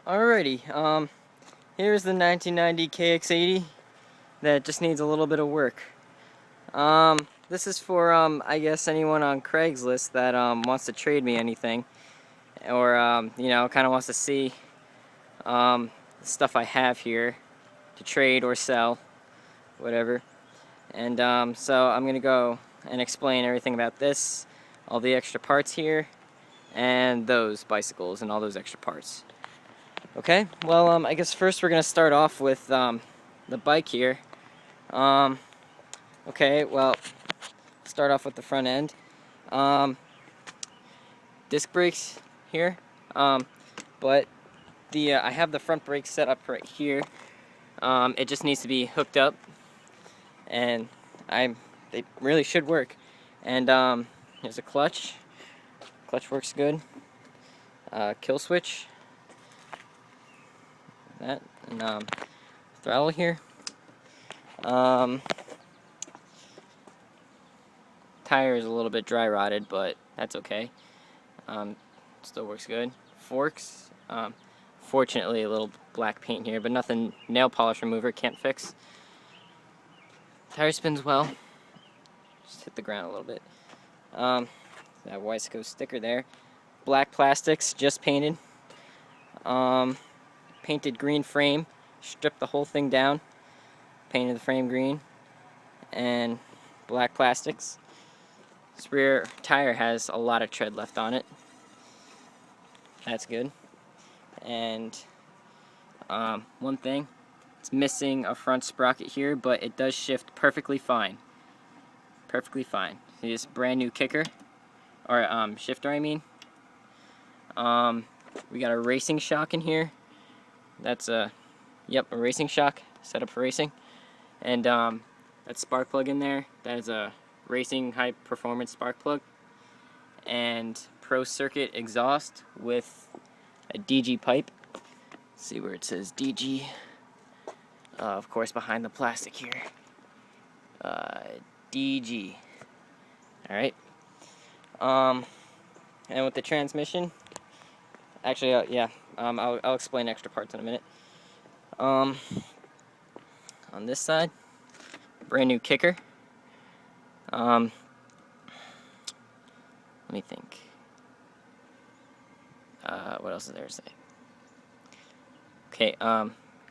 Alrighty, here's the 1990 Kx80 that just needs a little bit of work. This is for, I guess anyone on Craigslist that, wants to trade me anything, or, kind of wants to see, the stuff I have here to trade or sell, whatever. And, so I'm gonna go and explain everything about this, all the extra parts here, and those bicycles and all those extra parts. Okay, well, I guess first we're going to start off with the bike here. Okay, well, start off with the front end. Disc brakes here, but I have the front brake set up right here. It just needs to be hooked up, and they really should work. And here's a clutch. Clutch works good. Kill switch. That and throttle here. Tire is a little bit dry rotted, but that's okay. Still works good. Forks. Fortunately, a little black paint here, but nothing nail polish remover can't fix. Tire spins well. Just hit the ground a little bit. That Wiseco sticker there. Black plastics, just painted. Painted green frame, stripped the whole thing down, painted the frame green, and black plastics. This rear tire has a lot of tread left on it. That's good. And one thing, it's missing a front sprocket here, but it does shift perfectly fine. Perfectly fine. See this brand new kicker, or shifter I mean. We got a racing shock in here. That's a racing shock set up for racing, and that spark plug in there, that is a racing high performance spark plug, and pro circuit exhaust with a DG pipe. Let's see where it says DG, of course behind the plastic here. DG. Alright, and with the transmission, actually, I'll explain extra parts in a minute. On this side, brand new kicker. Let me think. What else is there to say? Okay,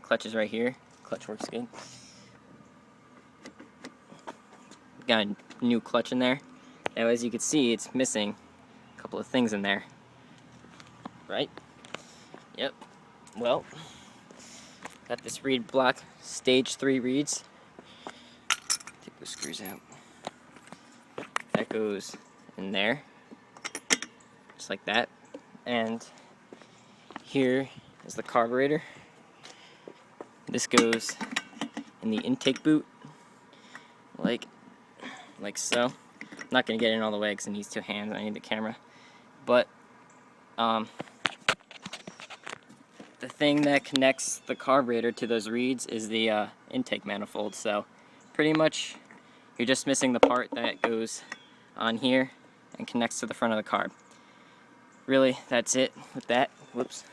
clutch is right here. Clutch works good. Got a new clutch in there. Now, as you can see, it's missing a couple of things in there. Right? Yep. Well, got this reed block, stage 3 reeds. Take those screws out. That goes in there, just like that. And here is the carburetor. This goes in the intake boot, like so. I'm not gonna get in all the way because it needs 2 hands. I need the camera, but the thing that connects the carburetor to those reeds is the intake manifold. So pretty much you're just missing the part that goes on here and connects to the front of the carb. Really, that's it with that. Whoops.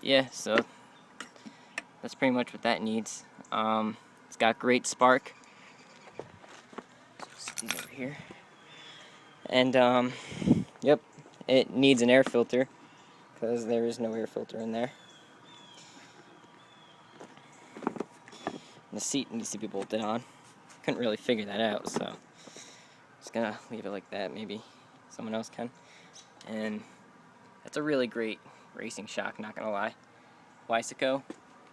Yeah, so that's pretty much what that needs. It's got great spark. Set these over here. And yep, it needs an air filter because there is no air filter in there. And the seat needs to be bolted on. Couldn't really figure that out, so just gonna leave it like that. Maybe someone else can. And that's a really great racing shock, not gonna lie. Wiseco,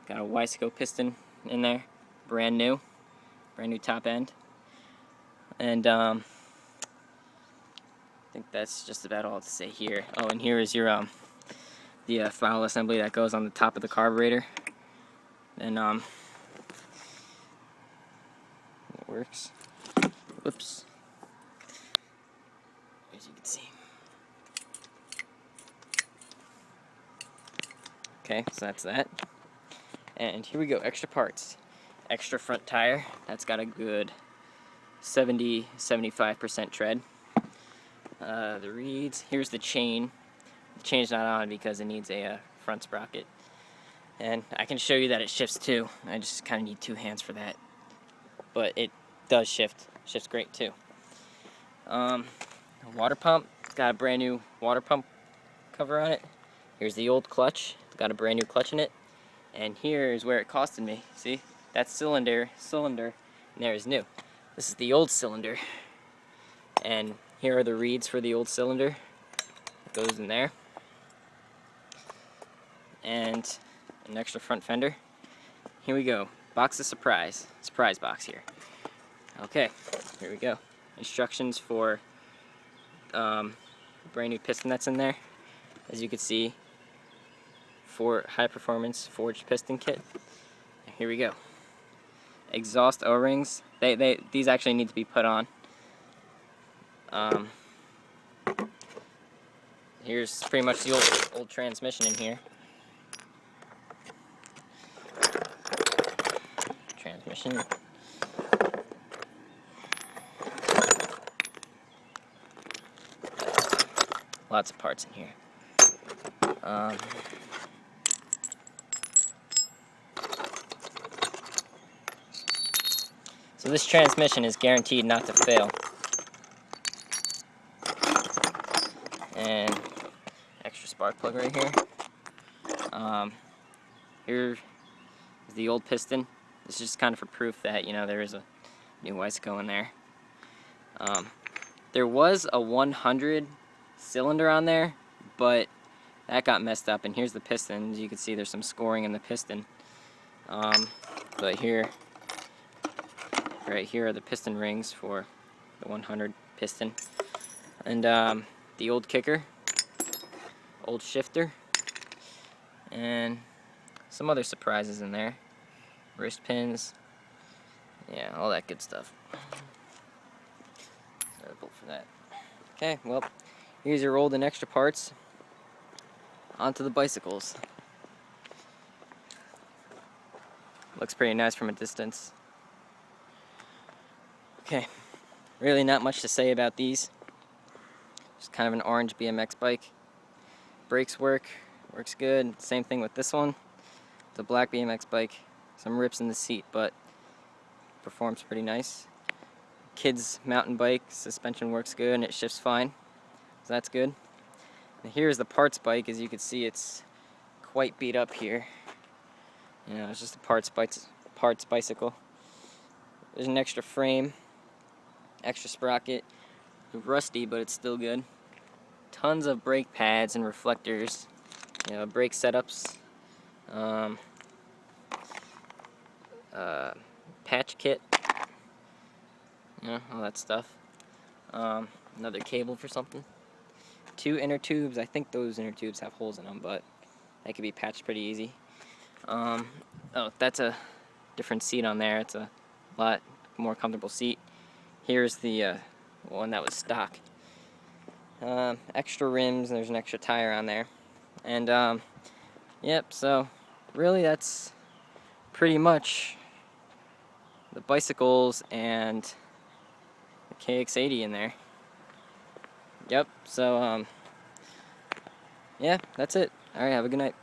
got a Wiseco piston in there, brand new top end. And I think that's just about all to say here. Oh, and here is your the throttle assembly that goes on the top of the carburetor. And it works. Whoops. As you can see. Okay, so that's that. And here we go, extra parts. Extra front tire. That's got a good 70-75% tread. The reeds. Here's the chain. The chain's not on because it needs a front sprocket. And I can show you that it shifts too. I just kind of need 2 hands for that. But it does shift. Shifts great too. Water pump. It's got a brand new water pump cover on it. Here's the old clutch. It's got a brand new clutch in it. And here is where it costed me. See? That cylinder, and there is new. This is the old cylinder. And here are the reeds for the old cylinder. It goes in there. And an extra front fender. Here we go. Box of surprise. Surprise box here. Okay, here we go. Instructions for brand new piston that's in there. As you can see, for high performance forged piston kit. Here we go. Exhaust O-rings. These actually need to be put on. Here's pretty much the old transmission in here. Transmission. Lots of parts in here. So this transmission is guaranteed not to fail. And extra spark plug right here. Here is the old piston. This is just kind of for proof that, you know, there is a new Weisco in there. There was a 100 cylinder on there, but that got messed up. And here's the piston. As you can see, there's some scoring in the piston. But here, right here are the piston rings for the 100 piston. And the old kicker, old shifter, and some other surprises in there. Wrist pins, yeah, all that good stuff. For that. Okay, well, here's your old and extra parts. Onto the bicycles. Looks pretty nice from a distance. Okay, really not much to say about these. Just kind of an orange BMX bike. Brakes works good. Same thing with this one. It's a black BMX bike. Some rips in the seat, but performs pretty nice. Kids mountain bike, suspension works good and it shifts fine, so that's good. And here's the parts bike. As you can see, it's quite beat up here. You know, it's just a parts bicycle. There's an extra frame, extra sprocket, rusty, but it's still good. Tons of brake pads and reflectors, you know, brake setups, patch kit, you know, all that stuff. Another cable for something. 2 inner tubes. I think those inner tubes have holes in them, but they could be patched pretty easy. Oh, that's a different seat on there. It's a lot more comfortable seat. Here's the one that was stock. Extra rims, and there's an extra tire on there. And yep, so really that's pretty much the bicycles and the Kx80 in there. Yep, so yeah, that's it. Alright, have a good night.